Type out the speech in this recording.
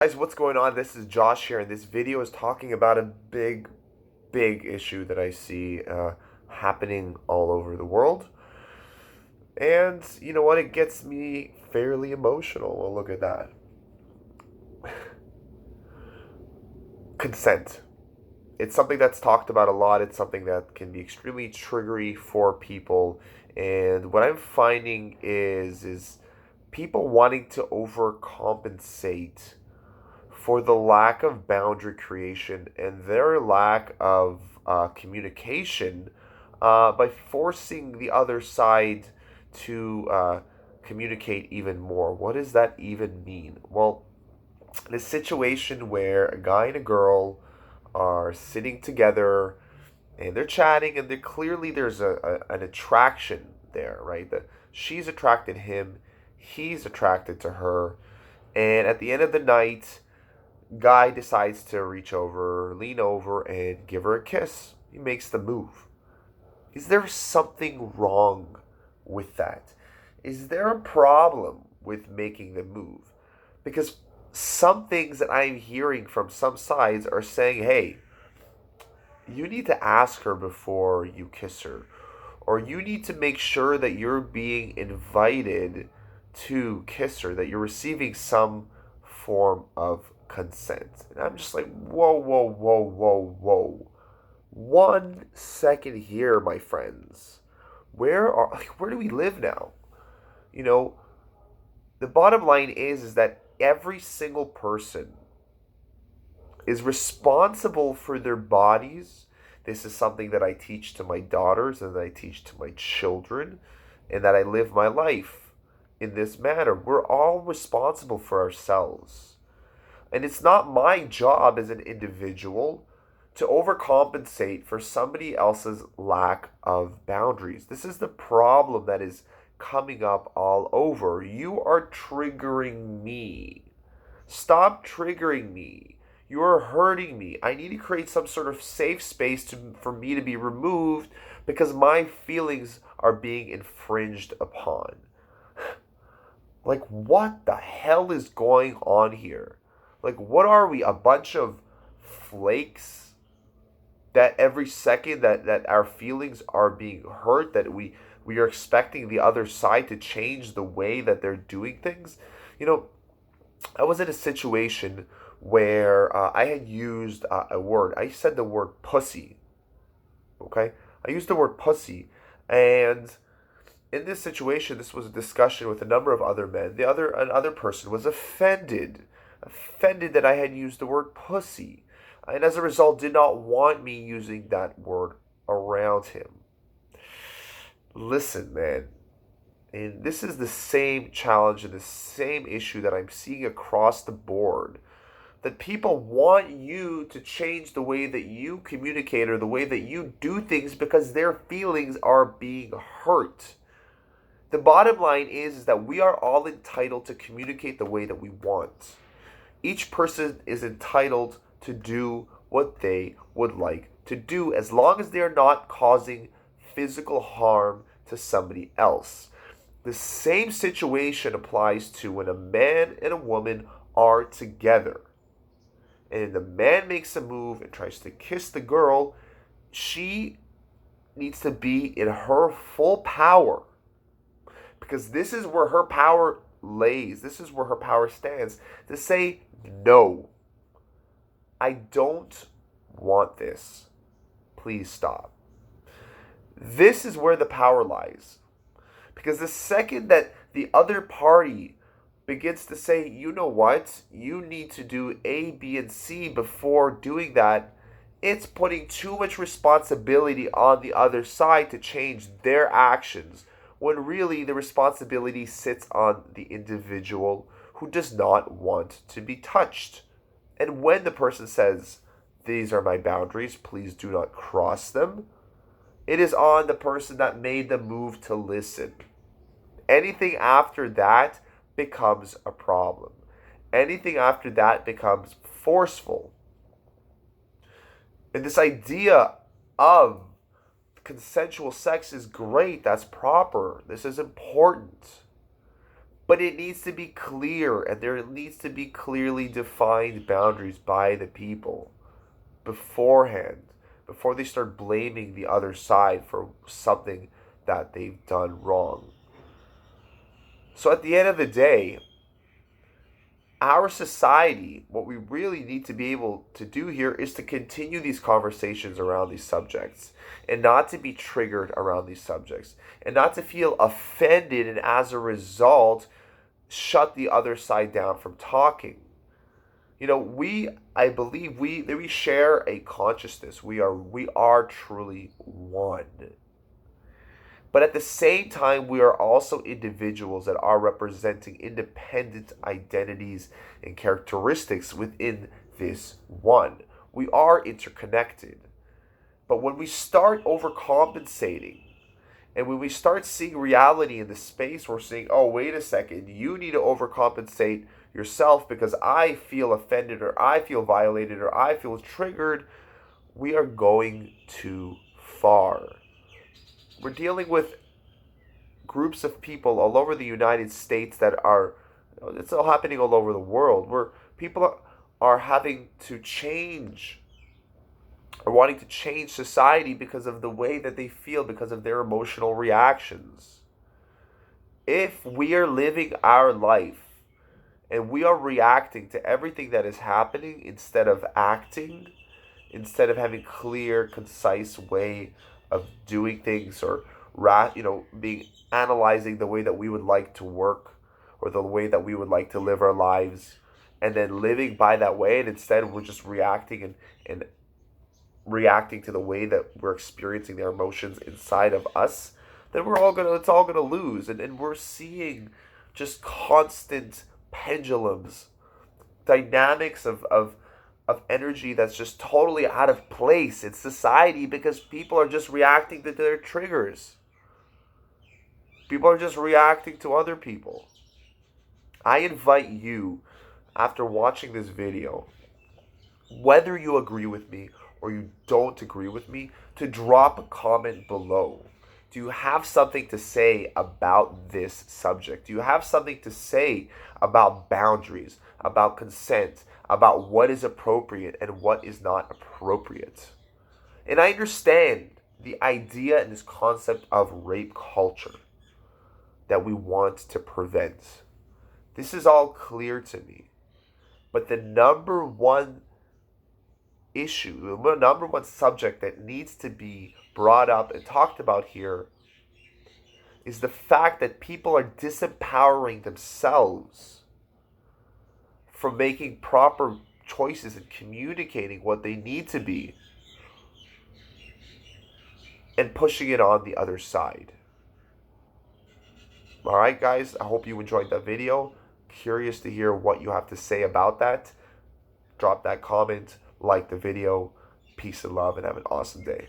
Guys, what's going on? This is Josh here, and this video is talking about a big issue that I see happening all over the world. And you know what? It gets me fairly emotional. Well, look at that. Consent. It's something that's talked about a lot. It's something that can be extremely triggery for people. And what I'm finding is people wanting to overcompensate for the lack of boundary creation and their lack of communication by forcing the other side to communicate even more. What does that even mean? Well, in a situation where a guy and a girl are sitting together and they're chatting and there's an attraction there, right? That she's attracted to him, he's attracted to her, and at the end of the night, guy decides to reach over, lean over, and give her a kiss. He makes the move. Is there something wrong with that? Is there a problem with making the move? Because some things that I'm hearing from some sides are saying, hey, you need to ask her before you kiss her, or you need to make sure that you're being invited to kiss her, that you're receiving some form of consent. And I'm just like, whoa. 1 second here, my friends. Where do we live now? You know, the bottom line is that every single person is responsible for their bodies. This is something that I teach to my daughters and that I teach to my children, and that I live my life in this manner. We're all responsible for ourselves. And it's not my job as an individual to overcompensate for somebody else's lack of boundaries. This is the problem that is coming up all over. You are triggering me. Stop triggering me. You are hurting me. I need to create some sort of safe space for me to be removed because my feelings are being infringed upon. Like, what the hell is going on here? Like, what are we? A bunch of flakes that every second that our feelings are being hurt, that we are expecting the other side to change the way that they're doing things? You know, I was in a situation where I had used a word. I said the word pussy. Okay? I used the word pussy. And in this situation, this was a discussion with a number of other men. Another person was offended that I had used the word pussy, and as a result, did not want me using that word around him. Listen, man, and this is the same challenge and the same issue that I'm seeing across the board. That people want you to change the way that you communicate or the way that you do things because their feelings are being hurt. The bottom line is that we are all entitled to communicate the way that we want. Each person is entitled to do what they would like to do as long as they are not causing physical harm to somebody else. The same situation applies to when a man and a woman are together. And the man makes a move and tries to kiss the girl, she needs to be in her full power, because this is where her power lays. This is where her power stands to say, no, I don't want this. Please stop. This is where the power lies. Because the second that the other party begins to say, you know what, you need to do A, B, and C before doing that, it's putting too much responsibility on the other side to change their actions, when really the responsibility sits on the individual who does not want to be touched. And when the person says, these are my boundaries, please do not cross them, it is on the person that made the move to listen. Anything after that becomes a problem. Anything after that becomes forceful. And this idea of consensual sex is great. That's proper. This is important. But it needs to be clear, and there needs to be clearly defined boundaries by the people beforehand, before they start blaming the other side for something that they've done wrong. So at the end of the day, our society, what we really need to be able to do here is to continue these conversations around these subjects and not to be triggered around these subjects and not to feel offended and as a result shut the other side down from talking. I believe we share a consciousness. We are truly one. But at the same time, we are also individuals that are representing independent identities and characteristics within this one. We are interconnected. But when we start overcompensating and when we start seeing reality in the space, we're saying, oh, wait a second, you need to overcompensate yourself because I feel offended or I feel violated or I feel triggered, we are going too far. We're dealing with groups of people all over the United States that are, it's all happening all over the world, where people are having to change or wanting to change society because of the way that they feel, because of their emotional reactions. If we are living our life and we are reacting to everything that is happening instead of acting, instead of having clear, concise way of doing things or being analyzing the way that we would like to work or the way that we would like to live our lives and then living by that way, and instead we're just reacting reacting to the way that we're experiencing their emotions inside of us, then it's all gonna lose. And we're seeing just constant pendulums, dynamics of energy that's just totally out of place in society because people are just reacting to their triggers. People are just reacting to other people. I invite you, after watching this video, whether you agree with me or you don't agree with me, to drop a comment below. Do you have something to say about this subject? Do you have something to say about boundaries, about consent, about what is appropriate and what is not appropriate? And I understand the idea and this concept of rape culture that we want to prevent. This is all clear to me. But the number one issue, the number one subject that needs to be brought up and talked about here is the fact that people are disempowering themselves from making proper choices and communicating what they need to be and pushing it on the other side. Alright guys, I hope you enjoyed that video. Curious to hear what you have to say about that. Drop that comment, like the video. Peace and love, and have an awesome day.